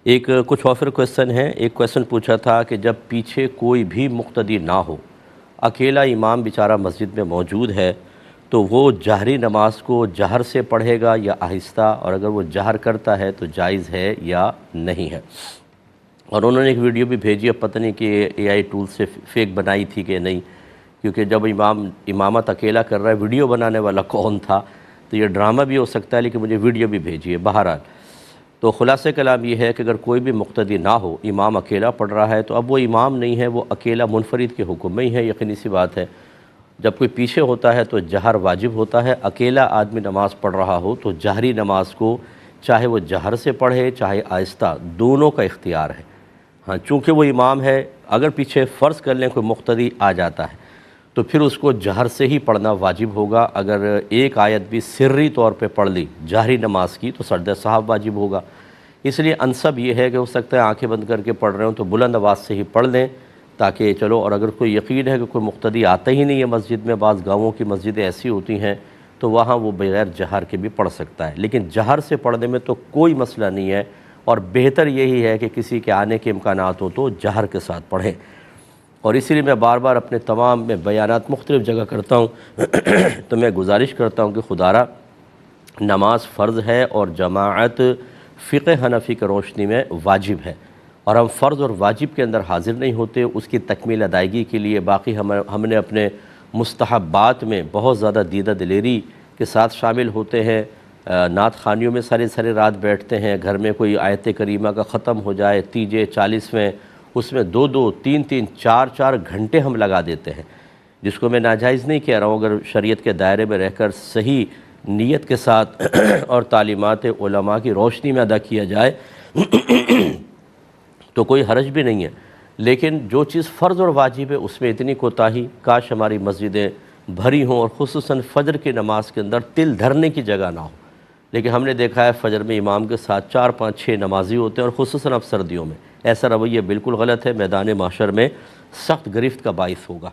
ایک کچھ اور کویسچن ہے. ایک کویسچن پوچھا تھا کہ جب پیچھے کوئی بھی مقتدی نہ ہو، اکیلا امام بیچارہ مسجد میں موجود ہے، تو وہ جہری نماز کو جہر سے پڑھے گا یا آہستہ، اور اگر وہ جہر کرتا ہے تو جائز ہے یا نہیں ہے. اور انہوں نے ایک ویڈیو بھی بھیجی، اب پتہ نہیں کہ اے آئی ٹول سے فیک بنائی تھی کہ نہیں، کیونکہ جب امامت اکیلا کر رہا ہے، ویڈیو بنانے والا کون تھا، تو یہ ڈرامہ بھی ہو سکتا ہے، لیکن مجھے ویڈیو بھی بھیجی ہے. بہرحال تو خلاصہ کلام یہ ہے کہ اگر کوئی بھی مقتدی نہ ہو، امام اکیلا پڑھ رہا ہے، تو اب وہ امام نہیں ہے، وہ اکیلا منفرد کے حکم میں ہی ہے. یقینی سی بات ہے، جب کوئی پیچھے ہوتا ہے تو جہر واجب ہوتا ہے. اکیلا آدمی نماز پڑھ رہا ہو تو جہری نماز کو چاہے وہ جہر سے پڑھے چاہے آہستہ، دونوں کا اختیار ہے. ہاں، چونکہ وہ امام ہے، اگر پیچھے فرض کر لیں کوئی مقتدی آ جاتا ہے تو پھر اس کو جہر سے ہی پڑھنا واجب ہوگا. اگر ایک آیت بھی سری طور پہ پڑھ لی جہری نماز کی تو سجدہ صاحب واجب ہوگا. اس لیے انسب یہ ہے کہ ہو سکتا ہے آنکھیں بند کر کے پڑھ رہے ہوں تو بلند آواز سے ہی پڑھ لیں تاکہ چلو. اور اگر کوئی یقین ہے کہ کوئی مقتدی آتا ہی نہیں ہے مسجد میں، بعض گاؤں کی مسجدیں ایسی ہوتی ہیں، تو وہاں وہ بغیر جہر کے بھی پڑھ سکتا ہے. لیکن جہر سے پڑھنے میں تو کوئی مسئلہ نہیں ہے، اور بہتر یہی ہے کہ کسی کے آنے کے امکانات ہوں تو جہر کے ساتھ پڑھیں. اور اسی لیے میں بار بار اپنے تمام میں بیانات مختلف جگہ کرتا ہوں تو میں گزارش کرتا ہوں کہ خدارہ نماز فرض ہے، اور جماعت فقہ حنفی کی روشنی میں واجب ہے، اور ہم فرض اور واجب کے اندر حاضر نہیں ہوتے. اس کی تکمیل ادائیگی کے لیے باقی ہم نے اپنے مستحبات میں بہت زیادہ دیدہ دلیری کے ساتھ شامل ہوتے ہیں. نعت خوانیوں میں ساری رات بیٹھتے ہیں. گھر میں کوئی آیت کریمہ کا ختم ہو جائے 30-40 اس میں 2-2, 3-3, 4-4 گھنٹے ہم لگا دیتے ہیں، جس کو میں ناجائز نہیں کہہ رہا ہوں. اگر شریعت کے دائرے میں رہ کر صحیح نیت کے ساتھ اور تعلیمات علماء کی روشنی میں ادا کیا جائے تو کوئی حرج بھی نہیں ہے. لیکن جو چیز فرض اور واجب ہے اس میں اتنی کوتاہی، کاش ہماری مسجدیں بھری ہوں، اور خصوصاً فجر کی نماز کے اندر تل دھرنے کی جگہ نہ ہو. لیکن ہم نے دیکھا ہے فجر میں امام کے ساتھ 4-5-6 نمازی ہوتے ہیں، اور خصوصاً اب سردیوں میں ایسا رویہ بالکل غلط ہے، میدان محشر میں سخت گرفت کا باعث ہوگا.